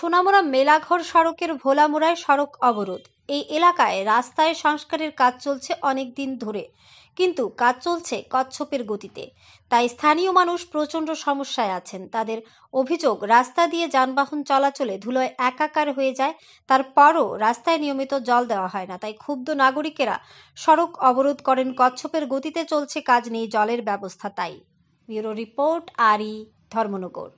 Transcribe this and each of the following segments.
সোনামুড়া মেলাঘর সড়কের ভোলামুড়ায় সড়ক অবরোধ। এই এলাকায় রাস্তায় সংস্কারের কাজ চলছে অনেক দিন ধরে, কিন্তু কাজ চলছে কচ্ছপের গতিতে। তাই স্থানীয় মানুষ প্রচণ্ড সমস্যায় আছেন। তাদের অভিযোগ, রাস্তা দিয়ে যানবাহন চলাচলে ধুলোয় একাকার হয়ে যায়, তারপরও রাস্তায় নিয়মিত জল দেওয়া হয় না। তাই ক্ষুব্ধ নাগরিকেরা সড়ক অবরোধ করেন। কচ্ছপের গতিতে চলছে কাজ, নেই জলের ব্যবস্থা। তাই ব্যুরো রিপোর্ট, আরই, ধর্মনগর।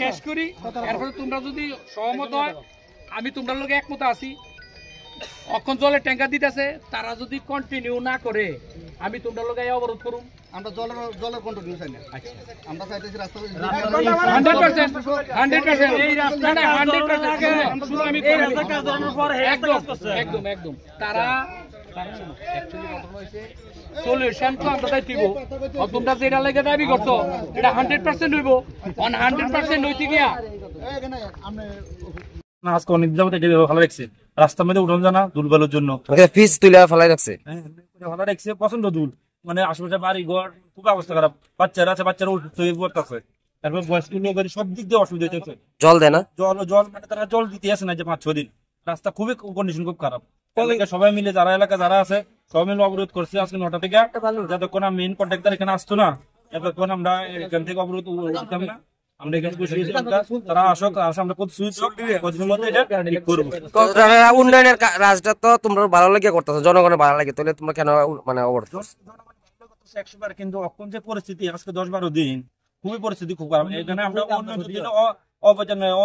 শেষ করি, এরপরে তোমরা যদি সহমত হয়, আমি তোমরা লোক একমত আছি। অক্ষণ জলের ট্যাঙ্কার দিতেছে, তারা যদি কন্টিনিউ না করে আমি তোমরা লোক অবরোধ করুন। আমরা জলের কন্টিনিউ চাই না। আমরা চাইতেছি রাস্তা 100% এই রাস্তাটা 100% শুধু আমি এই রাস্তা কাজ করার পর একদম তারা অ্যাকচুয়ালি ঘটনা হইছে সলিউশন তো আমরা দিব। তোমরা যেটা লাগে দাবি করছো এটা 100% হইব, 100% হইতে গিয়া না আজকে অনেক জায়গাতে এটা ভালো রাখছে। রাস্তার মধ্যে উঠোন জানা দুলবালুর জন্য পিচ তুলে ফেলাই রাখছে, ভালো রাখছে, পছন্দ দুল। মানে আশেপাশে বাড়ি ঘর খুব অবস্থা খারাপ, বাচ্চারা আছে, বাচ্চারা অসুস্থ হয়ে পড়তেছে। তারপর বয়স্ক লোক সব দিক দিয়ে অসুবিধা হচ্ছে। জল দেয় না, জল মানে তারা জল দিতে আসে না যে 5-6 দিন। রাস্তা খুবই কন্ডিশন খুব খারাপ। সবাই মিলে যারা এলাকা যারা আছে সবাই মিলে অবরোধ করছে আজকে 9টা থেকে। যতক্ষণ মেইন কন্ট্রাক্টর এখানে আসতো না, এতক্ষণ আমরা এখান থেকে অবরোধ করতাম না। আমরা এখানে তারা আসক, আমরা উন্নয়নের রাজটা তো তোমরা ভালো লাগে করতেছো, জনগণের ভালো লাগে, তাহলে তোমরা কেন মানে অবরোধ? 100বার, কিন্তু এখন যে পরিস্থিতি আজকে 10-12 দিন খুবই পরিস্থিতি খুব খারাপ। এখানে আমরা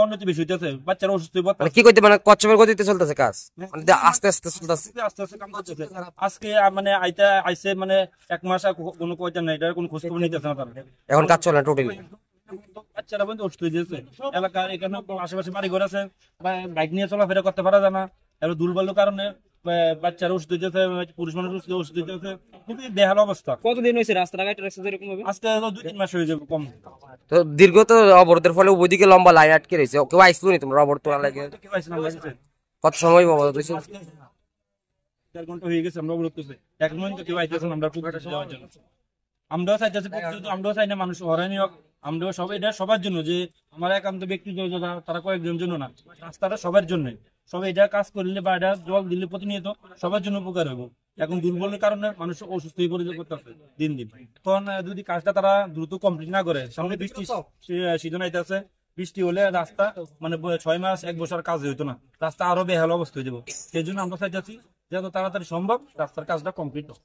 অন্যতি বেশি হইতেছে, বাচ্চারা অসুস্থ হয়ে কি করতে মানে কচ্ছপের গতিতে চলতেছে কাজ, মানে আস্তে আস্তে চলতেছে, আস্তে আস্তে কাম করতেছে। আজকে মানে আইছে মানে 1 মাস কোনো কয়টা নাই, এটা কোনো খোঁজ খবর নিতেছে না। তারা এখন কাজ চলে না টোটালি, বাচ্চারা বন্ধু অসুস্থ হয়ে যাচ্ছে। এলাকার এখানে আশেপাশে বাড়ি ঘর আছে, বাইক নিয়ে চলাফেরা করতে পারা যায় না। এবার দুর্বলের কারণে বাচ্চারা অসুস্থ হয়ে যাচ্ছে, পুরুষ মানুষ অসুস্থ হয়ে যাচ্ছে, খুবই বেহাল অবস্থা। কতদিন হয়েছে রাস্তাঘাট এরকম ভাবে? আজকে 2-3 মাস হয়ে যাবে কম। তো দীর্ঘ তো অবরোধের ফলে ওইদিকে লম্বা লাইন আটকে রয়েছে, কেউ আইসলো নি তোমরা অবরোধ তোলা লাগে? কত সময় অবরোধ হয়েছে? 4 ঘন্টা হয়ে গেছে আমরা অবরোধ করছি, এখন পর্যন্ত কেউ আইতেছে না। আমরা খুব যাওয়ার জন্য আমরাও চাইতেছি, আমরাও চাই না মানুষ হয়রানি হোক। আমরাও সবাই, এটা সবার জন্য, যে আমার একান্ত ব্যক্তিগত তারা কয়েকজনের জন্য না, রাস্তাটা সবার জন্য। সবাই এটা কাজ করলে বা এটা জল দিলে প্রতিনিয়ত সবার জন্য উপকার হবে। এখন দুর্বলের কারণে মানুষ অসুস্থ হয়ে পড়ে করতেছে দিন দিন। তখন যদি কাজটা তারা দ্রুত কমপ্লিট না করে, সামনে বৃষ্টি সিজন আইতেছে, বৃষ্টি হলে রাস্তা মানে 6 মাস 1 বছর কাজ হইতো না, রাস্তা আরো বেহাল অবস্থা হয়ে যাবো। সেই জন্য আমরা চাইতেছি যত তাড়াতাড়ি সম্ভব রাস্তার কাজটা কমপ্লিট হোক।